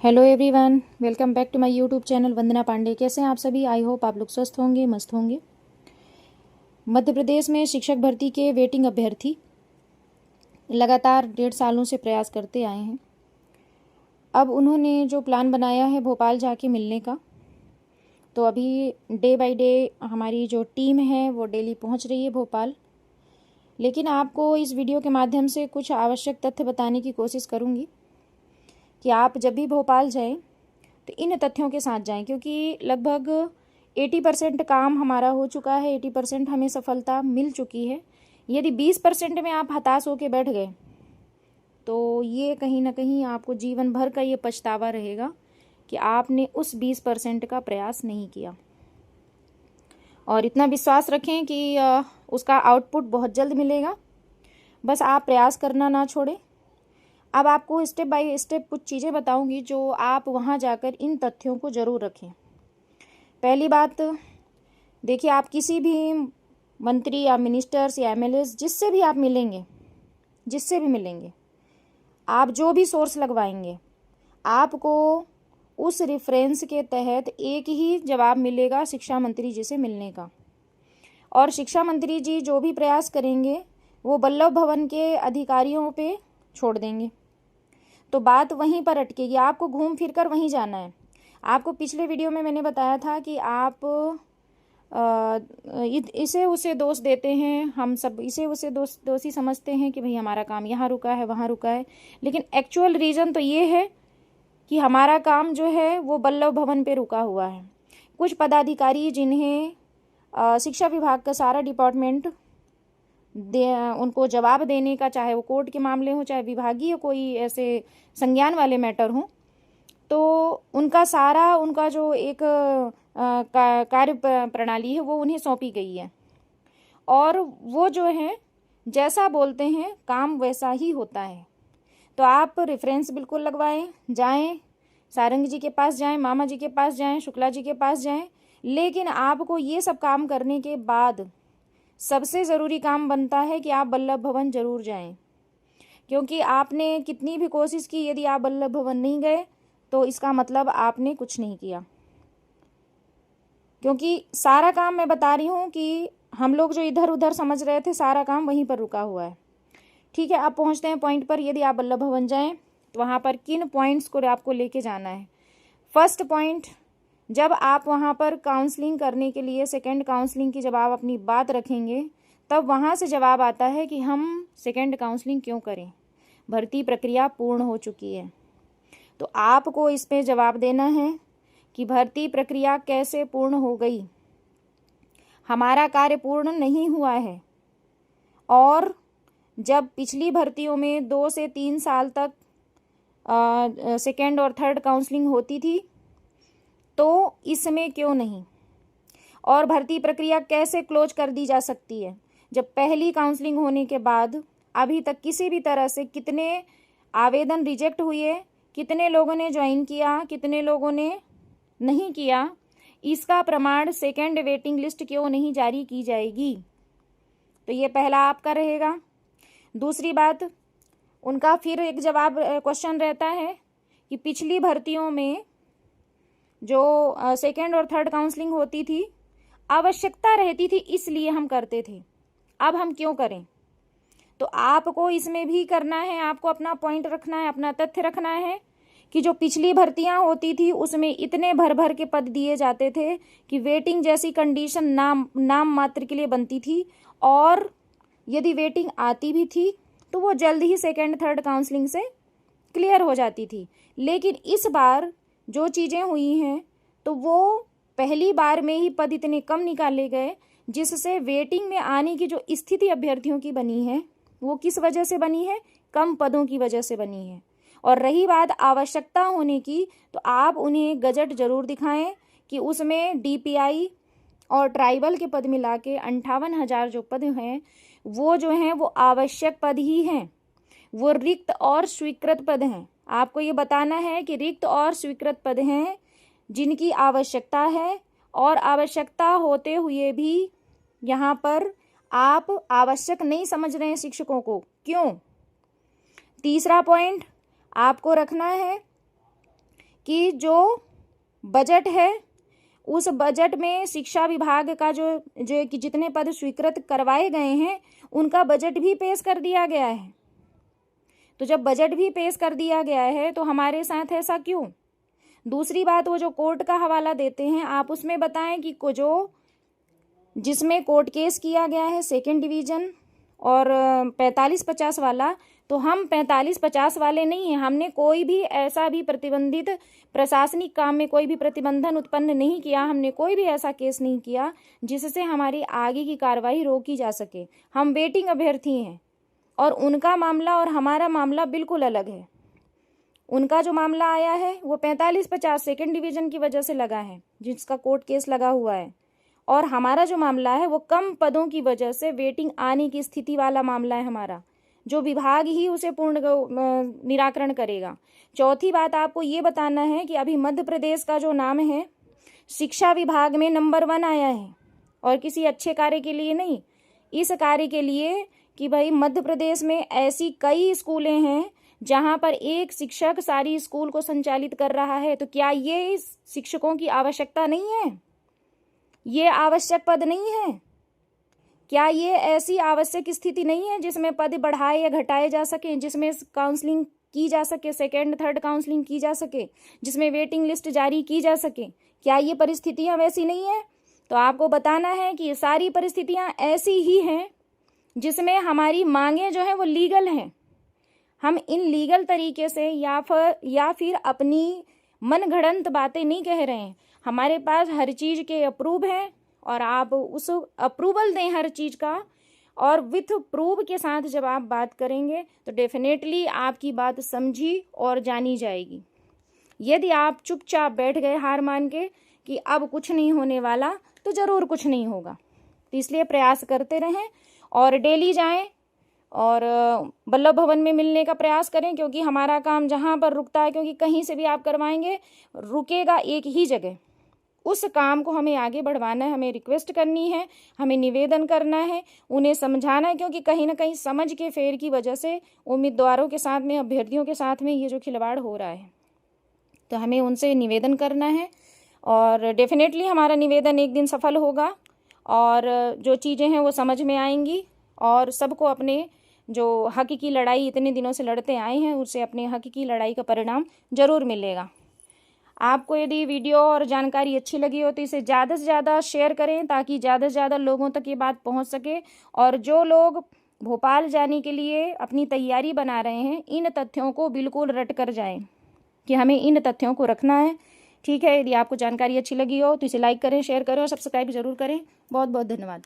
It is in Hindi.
Hello everyone, welcome back to my YouTube channel Vandana Pandey. कैसे हैं आप सभी? आई होप आप लोग स्वस्थ होंगे, मस्त होंगे। मध्य प्रदेश में शिक्षक भर्ती के वेटिंग अभ्यर्थी लगातार 1.5 सालों से प्रयास करते आए हैं। अब उन्होंने जो प्लान बनाया है भोपाल जाके मिलने का, तो अभी डे बाय डे हमारी जो टीम है वो डेली पहुंच रही है भोपाल। लेकिन आपको इस वीडियो के माध्यम से कुछ आवश्यक तथ्य बताने की कोशिश करूँगी कि आप जब भी भोपाल जाएं तो इन तथ्यों के साथ जाएं, क्योंकि लगभग 80% काम हमारा हो चुका है, 80% हमें सफलता मिल चुकी है। यदि 20% में आप हताश होकर बैठ गए तो ये कहीं ना कहीं आपको जीवन भर का ये पछतावा रहेगा कि आपने उस 20% का प्रयास नहीं किया। और इतना विश्वास रखें कि उसका आउटपुट बहुत जल्द मिलेगा। बस आप प्रयास करना ना छोड़ें। अब आपको स्टेप बाय स्टेप कुछ चीज़ें बताऊंगी जो आप वहां जाकर इन तथ्यों को ज़रूर रखें। पहली बात, देखिए, आप किसी भी मंत्री या मिनिस्टर्स या एमएलएस जिससे भी आप मिलेंगे, आप जो भी सोर्स लगवाएंगे, आपको उस रेफरेंस के तहत एक ही जवाब मिलेगा शिक्षा मंत्री जी से मिलने का। और शिक्षा मंत्री जी जो भी प्रयास करेंगे वो वल्लभ भवन के अधिकारियों पे छोड़ देंगे, तो बात वहीं पर अटकेगी। आपको घूम फिर कर वहीं जाना है। आपको पिछले वीडियो में मैंने बताया था कि आप इसे उसे दोष देते हैं, हम सब इसे उसे दोषी समझते हैं कि भाई हमारा काम यहाँ रुका है, वहाँ रुका है। लेकिन एक्चुअल रीज़न तो ये है कि हमारा काम जो है वो वल्लभ भवन पे रुका हुआ है। कुछ पदाधिकारी जिन्हें शिक्षा विभाग का सारा डिपार्टमेंट उनको जवाब देने का, चाहे वो कोर्ट के मामले हो, चाहे विभागीय कोई ऐसे संज्ञान वाले मैटर हो, तो उनका जो एक कार्य प्रणाली है वो उन्हें सौंपी गई है। और वो जो है जैसा बोलते हैं काम वैसा ही होता है। तो आप रेफरेंस बिल्कुल लगवाएं, जाएं, सारंग जी के पास जाएं, मामा जी के पास जाएं, शुक्ला जी के पास जाएं। लेकिन आपको ये सब काम करने के बाद सबसे ज़रूरी काम बनता है कि आप वल्लभ भवन जरूर जाएं। क्योंकि आपने कितनी भी कोशिश की, यदि आप वल्लभ भवन नहीं गए तो इसका मतलब आपने कुछ नहीं किया। क्योंकि सारा काम, मैं बता रही हूँ कि हम लोग जो इधर उधर समझ रहे थे, सारा काम वहीं पर रुका हुआ है। ठीक है, अब पहुँचते हैं पॉइंट पर। यदि आप वल्लभ भवन जाएं तो वहाँ पर किन पॉइंट्स को आपको लेके जाना है। फर्स्ट पॉइंट, जब आप वहाँ पर काउंसलिंग करने के लिए, सेकेंड काउंसलिंग की जब आप अपनी बात रखेंगे, तब वहाँ से जवाब आता है कि हम सेकेंड काउंसलिंग क्यों करें, भर्ती प्रक्रिया पूर्ण हो चुकी है। तो आपको इस पे जवाब देना है कि भर्ती प्रक्रिया कैसे पूर्ण हो गई। हमारा कार्य पूर्ण नहीं हुआ है। और जब पिछली भर्तियों में 2 से 3 साल तक सेकेंड और थर्ड काउंसलिंग होती थी, तो इसमें क्यों नहीं। और भर्ती प्रक्रिया कैसे क्लोज कर दी जा सकती है, जब पहली काउंसलिंग होने के बाद अभी तक किसी भी तरह से कितने आवेदन रिजेक्ट हुए, कितने लोगों ने ज्वाइन किया, कितने लोगों ने नहीं किया, इसका प्रमाण सेकेंड वेटिंग लिस्ट क्यों नहीं जारी की जाएगी। तो ये पहला आपका रहेगा। दूसरी बात, उनका फिर एक जवाब क्वेश्चन रहता है कि पिछली भर्तियों में जो सेकेंड और थर्ड काउंसलिंग होती थी, आवश्यकता रहती थी इसलिए हम करते थे, अब हम क्यों करें। तो आपको इसमें भी करना है, आपको अपना पॉइंट रखना है, अपना तथ्य रखना है कि जो पिछली भर्तियां होती थी उसमें इतने भर भर के पद दिए जाते थे कि वेटिंग जैसी कंडीशन नाम मात्र के लिए बनती थी। और यदि वेटिंग आती भी थी तो वो जल्द ही सेकेंड थर्ड काउंसलिंग से क्लियर हो जाती थी। लेकिन इस बार जो चीज़ें हुई हैं तो वो पहली बार में ही पद इतने कम निकाले गए, जिससे वेटिंग में आने की जो स्थिति अभ्यर्थियों की बनी है वो किस वजह से बनी है, कम पदों की वजह से बनी है। और रही बात आवश्यकता होने की, तो आप उन्हें गजट जरूर दिखाएं कि उसमें डीपीआई और ट्राइबल के पद मिला के 58,000 जो पद हैं वो जो हैं वो आवश्यक पद ही हैं, वो रिक्त और स्वीकृत पद हैं। आपको ये बताना है कि रिक्त और स्वीकृत पद हैं जिनकी आवश्यकता है, और आवश्यकता होते हुए भी यहाँ पर आप आवश्यक नहीं समझ रहे हैं शिक्षकों को, क्यों। तीसरा पॉइंट आपको रखना है कि जो बजट है उस बजट में शिक्षा विभाग का जो कि जितने पद स्वीकृत करवाए गए हैं उनका बजट भी पेश कर दिया गया है। तो जब बजट भी पेश कर दिया गया है तो हमारे साथ ऐसा क्यों? दूसरी बात, वो जो कोर्ट का हवाला देते हैं आप उसमें बताएं कि जो जिसमें कोर्ट केस किया गया है सेकेंड डिवीज़न और 45-50 वाला, तो हम 45-50 वाले नहीं हैं। हमने कोई भी ऐसा भी प्रतिबंधित प्रशासनिक काम में कोई भी प्रतिबंधन उत्पन्न नहीं किया। हमने कोई भी ऐसा केस नहीं किया जिससे हमारी आगे की कार्रवाई रोकी जा सके। हम वेटिंग अभ्यर्थी हैं और उनका मामला और हमारा मामला बिल्कुल अलग है। उनका जो मामला आया है वो 45-50 सेकेंड डिवीज़न की वजह से लगा है, जिसका कोर्ट केस लगा हुआ है, और हमारा जो मामला है वो कम पदों की वजह से वेटिंग आने की स्थिति वाला मामला है हमारा, जो विभाग ही उसे पूर्ण निराकरण करेगा। चौथी बात, आपको ये बताना है कि अभी मध्य प्रदेश का जो नाम है शिक्षा विभाग में नंबर 1 आया है, और किसी अच्छे कार्य के लिए नहीं, इस कार्य के लिए कि भाई मध्य प्रदेश में ऐसी कई स्कूलें हैं जहां पर एक शिक्षक सारी स्कूल को संचालित कर रहा है। तो क्या ये शिक्षकों की आवश्यकता नहीं है? ये आवश्यक पद नहीं है? क्या ये ऐसी आवश्यक स्थिति नहीं है जिसमें पद बढ़ाए या घटाए जा सके, जिसमें काउंसलिंग की जा सके, सेकेंड थर्ड काउंसलिंग की जा सके, जिसमें वेटिंग लिस्ट जारी की जा सके? क्या ये परिस्थितियां वैसी नहीं है? तो आपको बताना है कि ये सारी परिस्थितियां ऐसी ही हैं जिसमें हमारी मांगें जो हैं वो लीगल हैं। हम इन लीगल तरीके से या फिर अपनी मनगढ़ंत बातें नहीं कह रहे हैं। हमारे पास हर चीज़ के अप्रूव हैं और आप उस अप्रूवल दें हर चीज़ का, और विथ प्रूव के साथ जब आप बात करेंगे तो डेफिनेटली आपकी बात समझी और जानी जाएगी। यदि आप चुपचाप बैठ गए हार मान के कि अब कुछ नहीं होने वाला, तो ज़रूर कुछ नहीं होगा। तो इसलिए प्रयास करते रहें और डेली जाएं और वल्लभ भवन में मिलने का प्रयास करें, क्योंकि हमारा काम जहां पर रुकता है, क्योंकि कहीं से भी आप करवाएंगे रुकेगा एक ही जगह, उस काम को हमें आगे बढ़वाना है, हमें रिक्वेस्ट करनी है, हमें निवेदन करना है, उन्हें समझाना है, क्योंकि कहीं ना कहीं समझ के फेर की वजह से उम्मीदवारों के साथ में, अभ्यर्थियों के साथ में ये जो खिलवाड़ हो रहा है, तो हमें उनसे निवेदन करना है। और डेफिनेटली हमारा निवेदन एक दिन सफल होगा और जो चीज़ें हैं वो समझ में आएंगी और सबको अपने जो हक की लड़ाई इतने दिनों से लड़ते आए हैं उससे अपने हक की लड़ाई का परिणाम जरूर मिलेगा। आपको यदि वीडियो और जानकारी अच्छी लगी हो तो इसे ज़्यादा से ज़्यादा शेयर करें ताकि ज़्यादा से ज़्यादा लोगों तक ये बात पहुंच सके। और जो लोग भोपाल जाने के लिए अपनी तैयारी बना रहे हैं, इन तथ्यों को बिल्कुल रट कर जाएं कि हमें इन तथ्यों को रखना है। ठीक है, यदि आपको जानकारी अच्छी लगी हो तो इसे लाइक करें, शेयर करें और सब्सक्राइब जरूर करें। बहुत बहुत धन्यवाद।